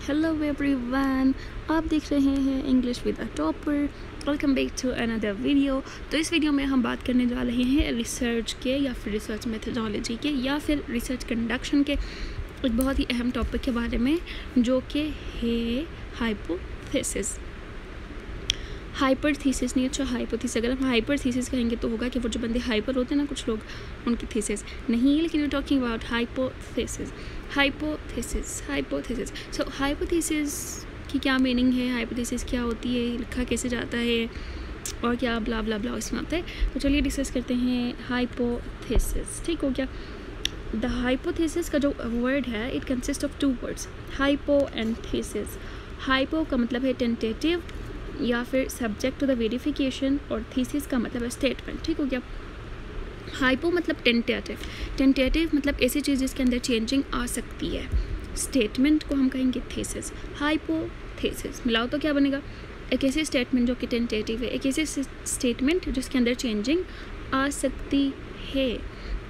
Hello everyone, आप देख रहे हैं English with a topper. Welcome back to another video. तो इस वीडियो में हम बात करने जा रहे हैं रिसर्च के या फिर रिसर्च मेथडोलॉजी के या फिर रिसर्च कंडक्शन के एक बहुत ही अहम टॉपिक के बारे में, जो कि है हाइपोथेसिस। हाइपरथीसिस नहीं, अच्छा हाइपोथेसिस। अगर हम हाइपरथीसिस कहेंगे तो होगा कि वो जो बंदे हाइपर होते हैं ना, कुछ लोग, उनकी थीसिस नहीं, लेकिन we talking about hypothesis. Hypothesis so hypothesis की क्या मीनिंग है, हाइपोथेसिस क्या होती है, लिखा कैसे जाता है और क्या ब्ला ब्ला ब्ला इसमें आता है। तो चलिए डिस्कस करते हैं हाइपोथेसिस। ठीक हो गया। द हाइपोथेसिस का जो वर्ड है, it consist of two words, hypo and thesis. Hypo का मतलब है टेंटेटिव या फिर सब्जेक्ट टू द वेरिफिकेशन, और थीसिस का मतलब है स्टेटमेंट। ठीक हो गया। हाइपो मतलब टेंटेटिव, टेंटेटिव मतलब ऐसी चीज़ जिसके अंदर चेंजिंग आ सकती है। स्टेटमेंट को हम कहेंगे थीसिस। हाइपोथेसिस मिलाओ तो क्या बनेगा, एक ऐसी स्टेटमेंट जो कि टेंटेटिव है, एक ऐसी स्टेटमेंट जिसके अंदर चेंजिंग आ सकती है।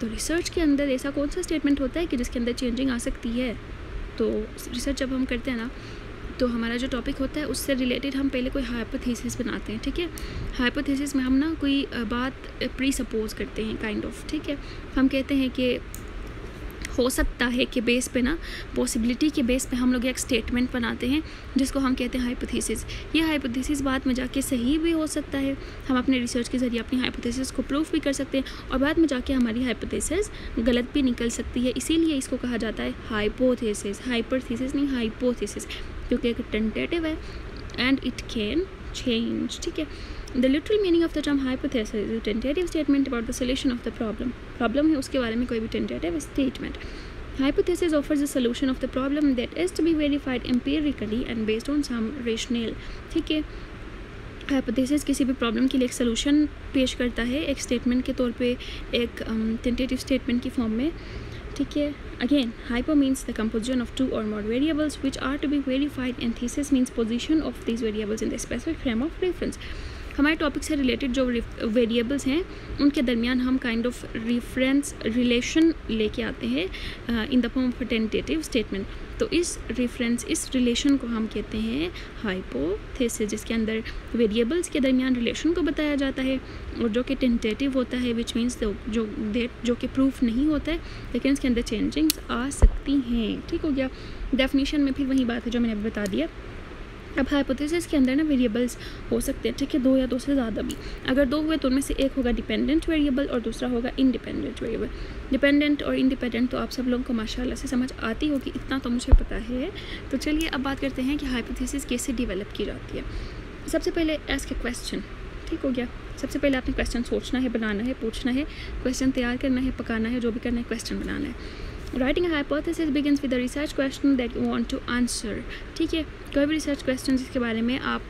तो रिसर्च के अंदर ऐसा कौन सा स्टेटमेंट होता है कि जिसके अंदर चेंजिंग आ सकती है। तो रिसर्च जब हम करते हैं ना, तो हमारा जो टॉपिक होता है उससे रिलेटेड हम पहले कोई हाइपोथेसिस बनाते हैं। ठीक है। हाइपोथेसिस में हम ना कोई बात प्री सपोज करते हैं, काइंड ऑफ। ठीक है। हम कहते हैं कि हो सकता है कि बेस पे ना, पॉसिबिलिटी के बेस पे हम लोग एक स्टेटमेंट बनाते हैं जिसको हम कहते हैं हाइपोथेसिस। ये हाइपोथेसिस बाद में जाके सही भी हो सकता है, हम अपने रिसर्च के ज़रिए अपनी हाइपोथेसिस को प्रूफ भी कर सकते हैं, और बाद में जाके हमारी हाइपोथेसिस गलत भी निकल सकती है। इसीलिए इसको कहा जाता है हाइपोथेसिस, हाइपरथेसिस नहीं, हाइपोथेसिस, क्योंकि एक टेंटेटिव है एंड इट कैन चेंज। ठीक है। The literal meaning of the term hypothesis is a tentative statement about the solution of the problem. Problem है उसके बारे में कोई भी tentative statement. Hypothesis offers a solution of the problem that is to be verified empirically and based on some rationale. ठीक है। Hypothesis किसी भी प्रॉब्लम के लिए एक सोल्यूशन पेश करता है, एक स्टेटमेंट के तौर पे, एक टेंटेटिव स्टेटमेंट की फॉर्म में। ठीक है। Again, hypo means the composition of two or more variables which are to be verified, and thesis means position of these variables in the specific frame of reference. हमारे topic से related जो variables हैं उनके दरमियान हम kind of reference relation लेके आते हैं in the form of tentative statement. तो इस रेफरेंस, इस रिलेशन को हम कहते हैं हाइपोथेसिस, जिसके अंदर वेरिएबल्स के दरमियान रिलेशन को बताया जाता है, और जो कि टेंटेटिव होता है, विच मीन्स जो कि प्रूफ नहीं होता है, लेकिन इसके अंदर चेंजिंग्स आ सकती हैं। ठीक हो गया। डेफिनेशन में फिर वही बात है जो मैंने बता दिया। अब हाइपोथेसिस के अंदर ना वेरिएबल्स हो सकते हैं, ठीक है, दो या दो से ज़्यादा भी। अगर दो हुए तो उनमें से एक होगा डिपेंडेंट वेरिएबल और दूसरा होगा इंडिपेंडेंट वेरिएबल। डिपेंडेंट और इंडिपेंडेंट तो आप सब लोगों को माशाल्लाह से समझ आती होगी, इतना तो मुझे पता है। तो चलिए अब बात करते हैं कि हाइपोथेसिस कैसे डेवलप की जाती है। सबसे पहले आस्क अ क्वेश्चन। ठीक हो गया। सबसे पहले आपने क्वेश्चन सोचना है, बनाना है, पूछना है, क्वेश्चन तैयार करना है, पकाना है, जो भी करना है, क्वेश्चन बनाना है। Writing a hypothesis begins with a research question that you want to answer. ठीक है। कोई भी रिसर्च क्वेश्चन जिसके बारे में आप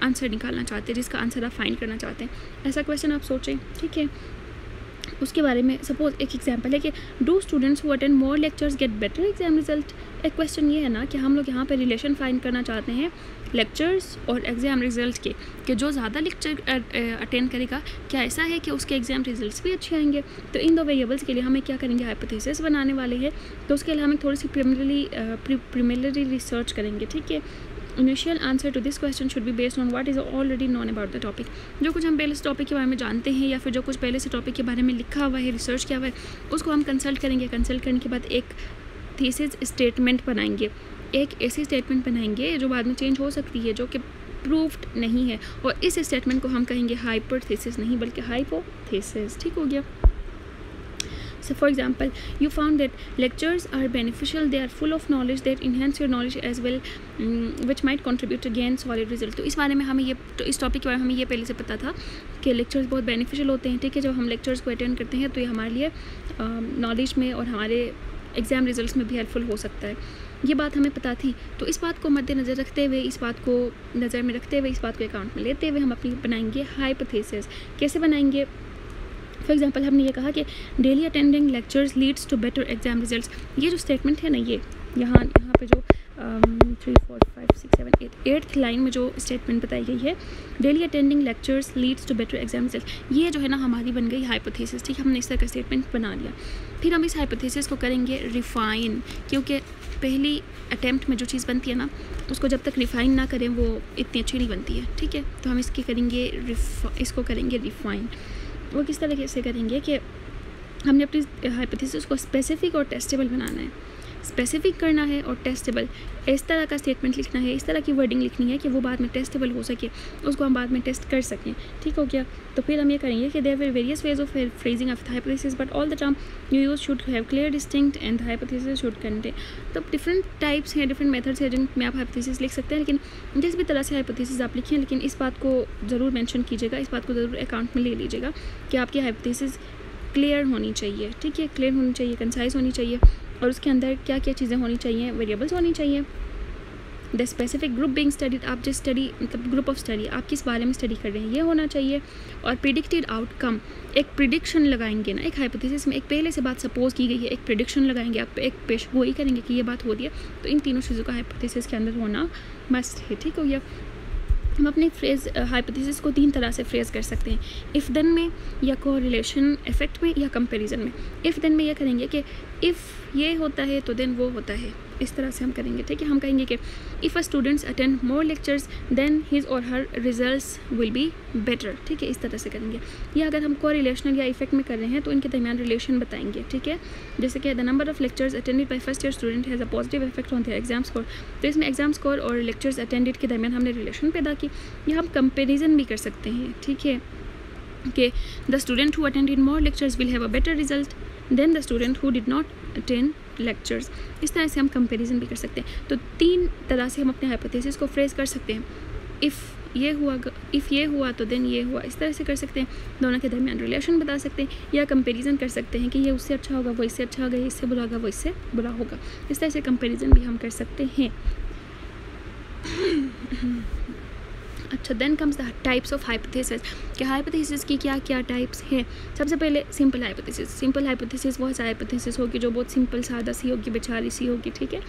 आंसर निकालना चाहते हैं, जिसका आंसर आप फाइंड करना चाहते हैं, ऐसा क्वेश्चन आप सोचें। ठीक है। उसके बारे में सपोज एक एग्जांपल है कि do students who attend more lectures get better exam result. एक क्वेश्चन ये है ना कि हम लोग यहाँ पे रिलेशन फाइंड करना चाहते हैं लेक्चर्स और एग्ज़ाम रिजल्ट के, कि जो ज़्यादा लेक्चर अटेंड करेगा, क्या ऐसा है कि उसके एग्ज़ाम रिजल्ट्स भी अच्छे आएंगे। तो इन दो वेरिएबल्स के लिए हमें क्या करेंगे, हाइपोथेसिस बनाने वाले हैं। तो उसके लिए हमें थोड़ी सी प्रीलिमिनरी रिसर्च करेंगे। ठीक है। Initial answer to this question should be based on what is already known about the topic. जो कुछ हम पहले से टॉपिक के बारे में जानते हैं, या फिर जो कुछ पहले से टॉपिक के बारे में लिखा हुआ है, रिसर्च किया हुआ है, उसको हम कंसल्ट करेंगे। कंसल्ट करने के बाद एक थीसिस स्टेटमेंट बनाएंगे, एक ऐसी स्टेटमेंट बनाएंगे जो बाद में चेंज हो सकती है, जो कि प्रूफ्ड नहीं है, और इस स्टेटमेंट को हम कहेंगे हाइपोथेसिस नहीं बल्कि हाइपोथेसिस। ठीक हो गया। So for example, you found that lectures are beneficial, they are full of knowledge that enhance your knowledge as well, which might contribute to gain solid result. तो इस बारे में हमें ये, तो इस टॉपिक के बारे में हमें ये पहले से पता था कि लेक्चर्स बहुत बेनिफिशियल होते हैं। ठीक है। जब हम लेक्चर्स को अटेंड करते हैं तो ये हमारे लिए नॉलेज में और हमारे एग्ज़ाम रिजल्ट्स में भी हेल्पफुल हो सकता है। ये बात हमें पता थी। तो इस बात को मद्देनज़र रखते हुए, इस बात को नज़र में रखते हुए, इस बात को अकाउंट में लेते हुए हम अपनी बनाएंगे हाइपोथेसिस। कैसे बनाएंगे? फॉर एग्जाम्पल हमने ये कहा कि daily attending lectures leads to better exam results. ये जो स्टेटमेंट है ना, ये यहाँ पे जो 3 4 5 6 7 8 8th लाइन में जो स्टेटमेंट बताई गई है, daily attending lectures leads to better exam result, ये जो है ना हमारी बन गई हाइपोथेसिस। ठीक है, हमने इस तरह का स्टेटमेंट बना लिया। फिर हम इस हाइपोथेसिस को करेंगे रिफाइन, क्योंकि पहली अटैम्प्ट में जो चीज़ बनती है ना उसको जब तक रिफ़ाइन ना करें वो इतनी अच्छी नहीं बनती है। ठीक है, तो हम इसकी करेंगे इसको करेंगे रिफ़ाइन। वो किस तरह से करेंगे कि हमने अपनी हाइपोथेसिस को स्पेसिफिक और टेस्टेबल बनाना है। स्पेसिफिक करना है और टेस्टेबल, इस तरह का स्टेटमेंट लिखना है, इस तरह की वर्डिंग लिखनी है कि वो बाद में टेस्टेबल हो सके, उसको हम बाद में टेस्ट कर सकें। ठीक हो गया। तो फिर हम ये करेंगे कि there were various ways of phrasing of hypothesis but all the term you use should have clear distinct and hypothesis should contain. तो डिफरेंट टाइप्स हैं, डिफरेंट मेथड्स हैं जिनमें आप हाइपोथेसिस लिख सकते हैं, लेकिन जिस भी तरह से हाइपोथेसिस आप लिखें, लेकिन इस बात को ज़रूर मेंशन कीजिएगा, इस बात को ज़रूर अकाउंट में ले लीजिएगा कि आपकी हाइपोथेसिस क्लियर होनी चाहिए। ठीक है, क्लियर होनी चाहिए, कंसाइज होनी चाहिए, और उसके अंदर क्या क्या चीज़ें होनी चाहिए, वेरिएबल्स होनी चाहिए। The specific group being studied, आप जिस स्टडी मतलब ग्रुप ऑफ स्टडी आप किस बारे में स्टडी कर रहे हैं ये होना चाहिए। और प्रिडिक्टेड आउटकम, एक प्रिडिक्शन लगाएंगे ना, एक हाइपोथेसिस में एक पहले से बात सपोज की गई है, एक प्रिडिक्शन लगाएंगे, आप एक पेशगोई करेंगे कि ये बात हो रही है, तो इन तीनों चीज़ों का हाइपोथेसिस के अंदर होना मस्ट है। ठीक हो गया। हम अपनी फ्रेज हाइपोथेसिस को 3 तरह से फ्रेज कर सकते हैं, इफ़ देन में, या कोरिलेशन इफेक्ट में, या कंपैरिजन में। इफ़ देन में ये करेंगे कि इफ़ ये होता है तो देन वो होता है, इस तरह से हम करेंगे। ठीक है, हम कहेंगे कि if a students attend more lectures then his or her results will be better. ठीक है, इस तरह से करेंगे। या अगर हम कोरिलेशनल या इफेक्ट में कर रहे हैं तो इनके दरमियान रिलेशन बताएंगे। ठीक है, जैसे कि the number of lectures attended by first year student has a positive effect on their exam score. तो इसमें एग्जाम स्कोर और लेक्चर्स अटेंडेड के दरमियान हमने रिलेशन पैदा की। या हम कंपेरिजन भी कर सकते हैं। ठीक है, कि the student who attended more lectures will have a better result than the student who did not attend lectures. इस तरह से हम कंपैरिजन भी कर सकते हैं। तो 3 तरह से हम अपने हाइपोथेसिस को फ्रेज कर सकते हैं। इफ़ ये हुआ तो देन ये हुआ, इस तरह से कर सकते हैं। दोनों के दरमियान रिलेशन बता सकते हैं, या कंपैरिजन कर सकते हैं कि ये उससे अच्छा होगा, वो इससे अच्छा होगा, ये इससे बुरा होगा, वो इससे बुरा होगा। इस तरह से कंपैरिजन भी हम कर सकते हैं। अच्छा, then comes the types of hypothesis, कि हाइपोथेसिस की क्या क्या टाइप्स हैं। सबसे पहले सिंपल हाइपोथेसिस। सिंपल हाइपोथेसिस वो ऐसा हाइपोथेसिस होगी जो बहुत सिंपल सादा सी होगी, बेचारी सी होगी। ठीक है,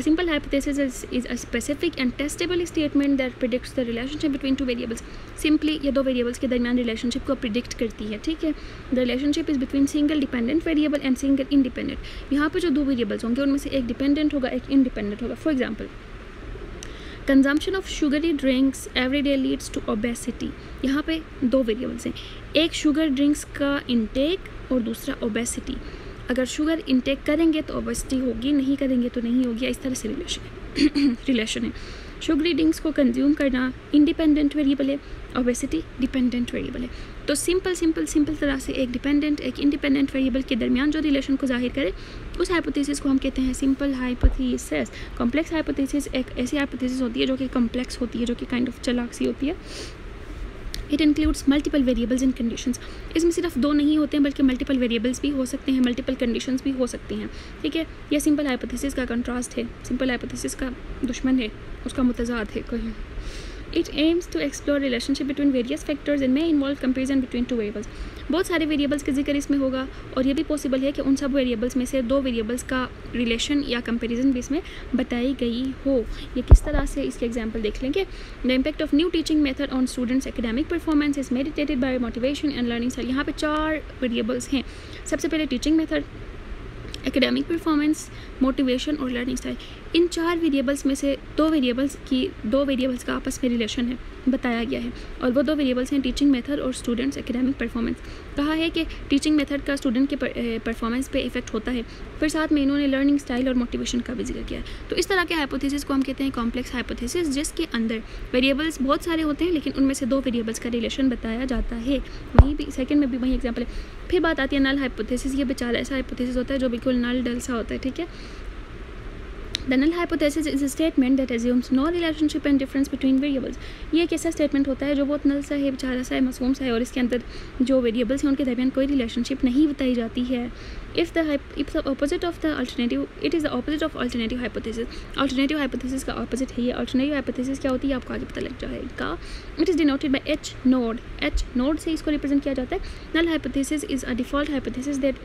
simple hypothesis is a specific and testable statement that predicts the relationship between 2 variables. Simply ये 2 वेरिएबल्स के दरमियान रिलेशनशिप को प्रिडिक्ट करती है। ठीक है, the relationship is between single dependent variable and single independent. यहाँ पे जो 2 वेरिएबल्स होंगे उनमें से एक डिपेंडेंट होगा, एक इंडिपेंडेंट होगा। For example, consumption of sugary drinks every day leads to obesity. यहाँ पे 2 वेरिएबल्स हैं, एक शुगर ड्रिंक्स का इंटेक और दूसरा ओबेसिटी। अगर शुगर इंटेक करेंगे तो ओबेसिटी होगी, नहीं करेंगे तो नहीं होगी। इस तरह से रिलेशन है। शुगरी ड्रिंक्स को कंज्यूम करना इंडिपेंडेंट वेरिएबल है, ओबेसिटी डिपेंडेंट वेरिएबल है। तो सिंपल तरह से एक डिपेंडेंट एक इंडिपेंडेंट वेरिएबल के दरमियान जो रिलेशन को जाहिर करे उस हाइपोथेसिस को हम कहते हैं सिंपल हाइपोथेसिस। कॉम्प्लेक्स हाइपोथेसिस एक ऐसी हाइपोथेसिस होती है जो कि कॉम्प्लेक्स होती है, जो कि काइंड ऑफ चालाक सी होती है। It includes multiple variables and conditions. इसमें सिर्फ 2 नहीं होते हैं बल्कि मल्टीपल वेरिएबल्स भी हो सकते हैं, मल्टीपल कंडीशंस भी हो सकती हैं। ठीक है, यह सिंपल हाइपोथेसिस का कंट्रास्ट है, सिंपल हाइपोथेसिस का दुश्मन है, उसका मुतज़ाद है कोई। It aims to explore relationship between various factors and may involve comparison between 2 variables. बहुत सारे वेरिएबल्स का जिक्र इसमें होगा और ये भी पॉसिबल है कि उन सब वेरिएबल्स में से 2 वेरिएबल्स का रिलेशन या कंपैरिजन भी इसमें बताई गई हो। ये किस तरह से, इसके एग्जांपल देख लेंगे। The impact of new teaching method on students academic performance is meditated by motivation and learning style. यहाँ पे 4 वेरिएबल्स हैं। सबसे पहले teaching method, academic performance, motivation और लर्निंग स्टाइल। इन 4 वेरिएबल्स में से 2 वेरिएबल्स का आपस में रिलेशन है, बताया गया है। और वो 2 वेरिएबल्स हैं टीचिंग मेथड और स्टूडेंट्स एकेडमिक परफॉर्मेंस। कहा है कि टीचिंग मेथड का स्टूडेंट के परफॉर्मेंस पे इफेक्ट होता है। फिर साथ में इन्होंने लर्निंग स्टाइल और मोटिवेशन का भी जिक्र किया है। तो इस तरह के हाइपोथेसिस को हम कहते हैं कॉम्प्लेक्स हाइपोथेसिस, जिसके अंदर वेरिएबल्स बहुत सारे होते हैं लेकिन उनमें से 2 वेरिएबल्स का रिलेशन बताया जाता है। वहीं भी सेकंड में भी वही एग्जाम्पल है। फिर बात आती है नल हाइपोथेसिस। ये बेचारा ऐसा हाइपोथेसिस होता है जो बिल्कुल नल डल सा होता है। ठीक है, The null hypothesis is a statement that assumes no relationship and difference between variables. ये एक ऐसा स्टेटमेंट होता है जो बहुत नल सा है, बेचारा सा है, मासूम सा है और इसके अंदर जो वेरिएबल्स हैं उनके दरमियान कोई रिलेशनशिप नहीं बताई जाती है। If the opposite of the alternative, it is the opposite of alternative hypothesis. Alternative hypothesis का opposite है ये। Alternative hypothesis क्या होती है आपको आगे पता लग जाएगा। It is denoted by H node. H node से इसको रिप्रेजेंट किया जाता है। Null hypothesis is a default hypothesis that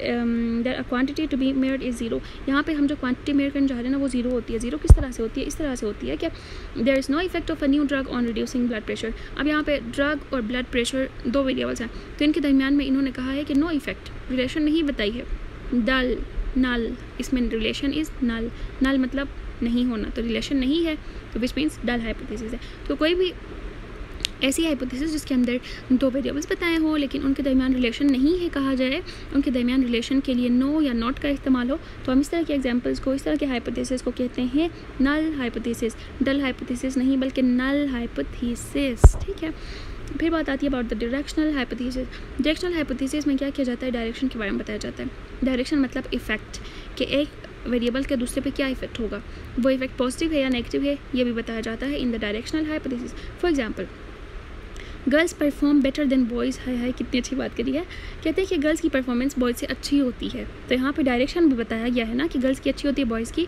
a quantity to be measured is 0. यहाँ पे हम जो क्वांटिटी मेजर करने जा रहे हैं ना वो 0 होती है। ज़ीरो किस तरह से होती है? इस तरह से होती है कि there is no effect of a new drug on reducing blood pressure. अब यहाँ पे ड्रग और ब्लड प्रेशर दो वेरिएबल्स हैं, तो इनके दरमियान में इन्होंने कहा है कि नो इफेक्ट, रिलेशन नहीं बताई है। डल, नल, इसमें रिलेशन इज़ नल, नल मतलब नहीं होना, तो रिलेशन नहीं है, तो विच मीन्स डल हाइपोथेसिस है। तो कोई भी ऐसी हाइपोथेसिस जिसके अंदर दो वेरिएबल्स बताए हों लेकिन उनके दरमियान रिलेशन नहीं है कहा जाए, उनके दरमियान रिलेशन के लिए नो या नॉट का इस्तेमाल हो, तो हम इस तरह के एग्जांपल्स को, इस तरह के हाइपोथेसिस को कहते हैं नल हाइपोथेसिस। डल हाइपोथेसिस नहीं बल्कि नल हाइपोथेसिस, ठीक है। फिर बात आती है about the directional hypothesis. Directional hypothesis में क्या किया जाता है? डायरेक्शन के बारे में बताया जाता है। डायरेक्शन मतलब इफेक्ट, कि एक वेरिएबल के दूसरे पे क्या इफेक्ट होगा, वो इफेक्ट पॉजिटिव है या नेगेटिव है, ये भी बताया जाता है in the directional hypothesis. For example, girls perform better than boys. हाय कितनी अच्छी बात करी है। कहते हैं कि गर्ल्स की परफॉर्मेंस बॉयज़ से अच्छी होती है, तो यहाँ पे डायरेक्शन भी बताया गया है ना कि गर्ल्स की अच्छी होती है, बॉयज़ की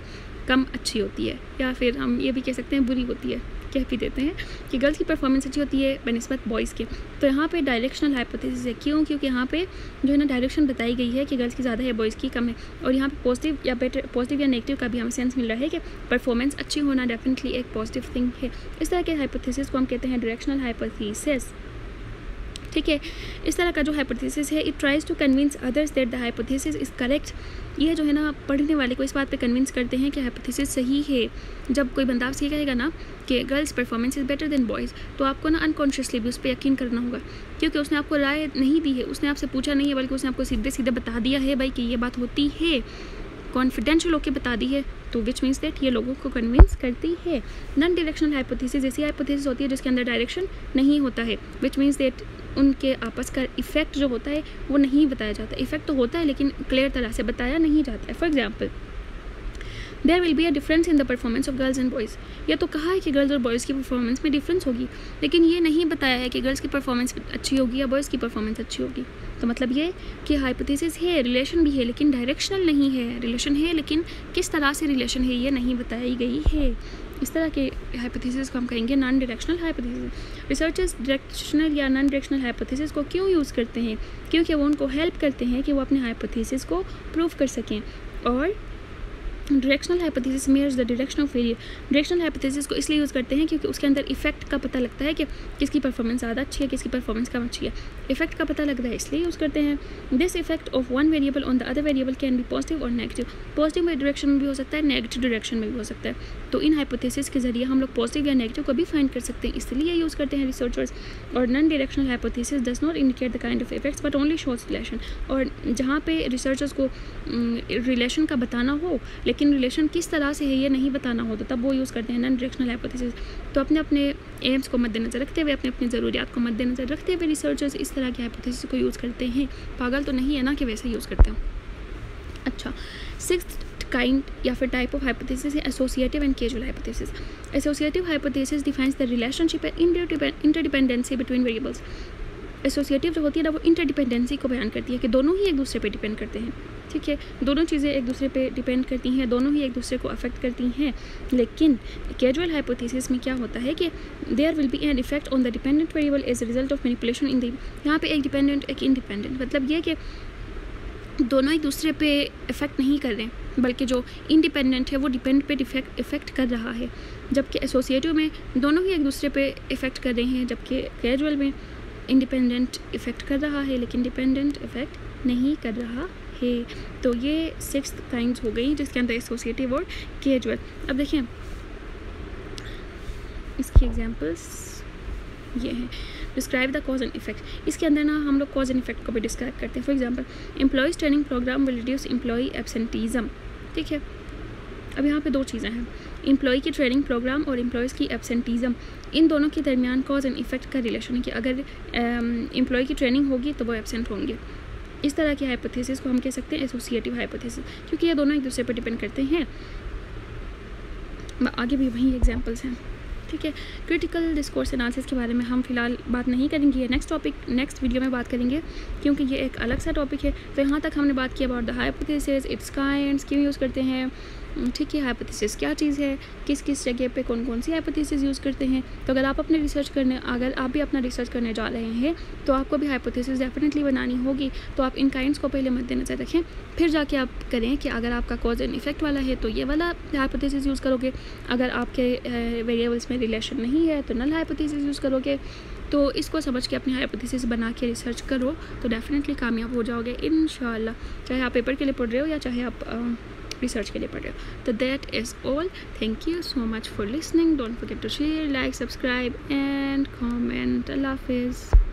कम अच्छी होती है, या फिर हम ये भी कह सकते हैं बुरी होती है, कह भी देते हैं कि गर्ल्स की परफॉर्मेंस अच्छी होती है बनिस्बत बॉयज़ के। तो यहाँ पे डायरेक्शनल हाइपोथेसिस है। क्यों? क्योंकि यहाँ पे जो है ना डायरेक्शन बताई गई है कि गर्ल्स की ज़्यादा है, बॉयज़ की कम है, और यहाँ पे पॉजिटिव या बेटर, पॉजिटिव या नेगेटिव का भी हमें सेंस मिल रहा है कि परफॉर्मेंस अच्छी होना डेफिनेटली एक पॉजिटिव थिंग है। इस तरह के हाइपोथेसिस को हम कहते हैं डायरेक्शनल हाइपोथेसिस, ठीक है। इस तरह का जो हाइपोथेसिस है, it tries to convince others that the hypothesis is correct. ये जो है ना पढ़ने वाले को इस बात पे कन्विंस करते हैं कि हाइपोथेसिस सही है। जब कोई बंदा आपसे कहेगा ना कि girls performance is better than boys, तो आपको ना अनकॉन्शियसली भी उस पर यकीन करना होगा, क्योंकि उसने आपको राय नहीं दी है, उसने आपसे पूछा नहीं है, बल्कि उसने आपको सीधे सीधे बता दिया है भाई कि ये बात होती है, कॉन्फिडेंशियल होकर बता दी है, तो विच मीन्स दैट ये लोगों को कन्विंस करती है। नॉन डायरेक्शनल हाइपोथेसिस ऐसी हाइपोथेसिस होती है जिसके अंदर डायरेक्शन नहीं होता है, विच मीन्स दैट उनके आपस का इफेक्ट जो होता है वो नहीं बताया जाता। इफेक्ट तो होता है लेकिन क्लियर तरह से बताया नहीं जाता है। For example, there will be a difference in the performance of girls and boys. ये तो कहा है कि गर्ल्स और बॉयज़ की परफॉर्मेंस में डिफरेंस होगी, लेकिन ये नहीं बताया है कि गर्ल्स की परफॉर्मेंस अच्छी होगी या बॉयज़ की परफॉर्मेंस अच्छी होगी। तो मतलब ये कि हाइपोथेसिस है, रिलेशन भी है लेकिन डायरेक्शनल नहीं है, रिलेशन है लेकिन किस तरह से रिलेशन है ये नहीं बताई गई है। इस तरह के हाइपोथेसिस को हम कहेंगे non directional hypothesis. Researchers directional या नॉन डायरेक्शनल हाइपोथेसिस को क्यों यूज़ करते हैं? क्योंकि वो उनको हेल्प करते हैं कि वो अपने हाइपोथेसिस को प्रूव कर सकें। और directional hypothesis mayors the direction of variable. Directional hypothesis को इसलिए यूज़ करते हैं क्योंकि उसके अंदर इफेक्ट का पता लगता है कि किसकी परफॉर्मेंस ज़्यादा अच्छी है, किसकी परफॉर्मेंस कम अच्छी है। इफेक्ट का पता लग रहा है इसलिए यूज़ करते हैं। This effect of one variable on the other variable can be positive और नेगेटिव। पॉजिटिव डायरेक्शन में भी हो सकता है, नेगेटिव डायरेक्शन में भी हो सकता है। तो इन हाइपोथेसिस के जरिए हम लोग पॉजिटिव या नेगेटिव को भी फाइंड कर सकते हैं, इसलिए यूज़ करते हैं रिसर्चर्स। और non directional hypothesis does not indicate the kind of effects but only shows relation. और जहाँ पे रिसर्चर्स को रिलेशन का बताना हो लेकिन रिलेशन किस तरह से है ये नहीं बताना हो, तो तब वो यूज़ करते हैं नॉन डायरेक्शनल हाइपोथेसिस। तो अपने अपने एम्स को मद्देनज़र रखते हुए, अपनी अपनी ज़रूरियात को मद्देनज़र रखते हुए रिसर्चर्स इस तरह के हाइपोथेसिस को यूज़ करते हैं। पागल तो नहीं है ना कि वैसे यूज़ करते हो। अच्छा, सिक्स्थ काइंड या फिर टाइप ऑफ हाइपोथेसिस है associative and casual hypothesis. Associative hypothesis defines the relationship and interdependency between variables. Associative जो होती है ना वो इंटरडिपेंडेंसी को बयान करती है कि दोनों ही एक दूसरे पे डिपेंड करते हैं, ठीक है, दोनों चीज़ें एक दूसरे पे डिपेंड करती हैं, दोनों ही एक दूसरे को अफेक्ट करती हैं। लेकिन कैजुअल हाइपोथेसिस में क्या होता है कि there will be an effect on the dependent variable as a result of manipulation in the. यहाँ पे एक डिपेंडेंट एक इंडिपेंडेंट, मतलब ये कि दोनों एक दूसरे पे इफेक्ट नहीं कर रहे हैं, बल्कि जो इंडिपेंडेंट है वो डिपेंड पे इफेक्ट कर रहा है, जबकि एसोसिएटिव में दोनों ही एक दूसरे पे इफेक्ट कर रहे हैं, जबकि कैजुअल में इंडिपेंडेंट इफेक्ट कर रहा है लेकिन डिपेंडेंट इफेक्ट नहीं कर रहा है। तो ये सिक्स्थ काइंड्स हो गई जिसके अंदर एसोसिएटिव और कैजुअल। अब देखें इसकी एग्जांपल्स ये हैं। Describe the cause and effect. इसके अंदर ना हम लोग कॉज एंड इफेक्ट को भी डिस्क्राइब करते हैं। For example, employees training program will reduce employee absenteeism, ठीक है। अब यहाँ पे दो चीज़ें हैं, एम्प्लॉई की ट्रेनिंग प्रोग्राम और एम्प्लॉयज़ की एब्सेंटीज़म। इन दोनों के दरमियान कॉज एंड इफेक्ट का रिलेशन है कि अगर एम्प्लॉय की ट्रेनिंग होगी तो वो एब्सेंट होंगे। इस तरह की हाइपोथेसिस को हम कह सकते हैं एसोसिएटिव हाइपोथेसिस, क्योंकि ये दोनों एक दूसरे पर डिपेंड करते हैं। आगे भी वही एग्जांपल्स हैं, ठीक है। क्रिटिकल डिस्कोर्स एनालिसिस के बारे में हम फिलहाल बात नहीं करेंगे, ये नेक्स्ट वीडियो में बात करेंगे, क्योंकि ये एक अलग सा टॉपिक है। तो यहाँ तक हमने बात की about the hypothesis, it's kinds, क्यों यूज़ करते हैं, ठीक है, हाइपोथेसिस क्या चीज़ है, किस किस जगह पे कौन कौन सी हाइपोथेसिस यूज़ करते हैं। तो अगर आप भी अपना रिसर्च करने जा रहे हैं तो आपको भी हाइपोथेसिस डेफिनेटली बनानी होगी। तो आप इन काइंड्स को पहले मद्देनज़र रखें, फिर जाके आप करें कि अगर आपका कॉज एंड इफेक्ट वाला है तो ये वाला हाइपोथेसिस यूज़ करोगे, अगर आपके वेरिएबल्स में रिलेशन नहीं है तो नल हाइपोथेसिस यूज़ करोगे। तो इसको समझ के अपनी हाइपोथेसिस बना के रिसर्च करो तो डेफिनेटली कामयाब हो जाओगे इंशाल्लाह, चाहे आप पेपर के लिए पढ़ रहे हो या चाहे आप रिसर्च के लिए पढ़ रहे हो। तो that is all, thank you so much for listening, don't forget to share, like, subscribe and comment. अल्लाह हाफिज़।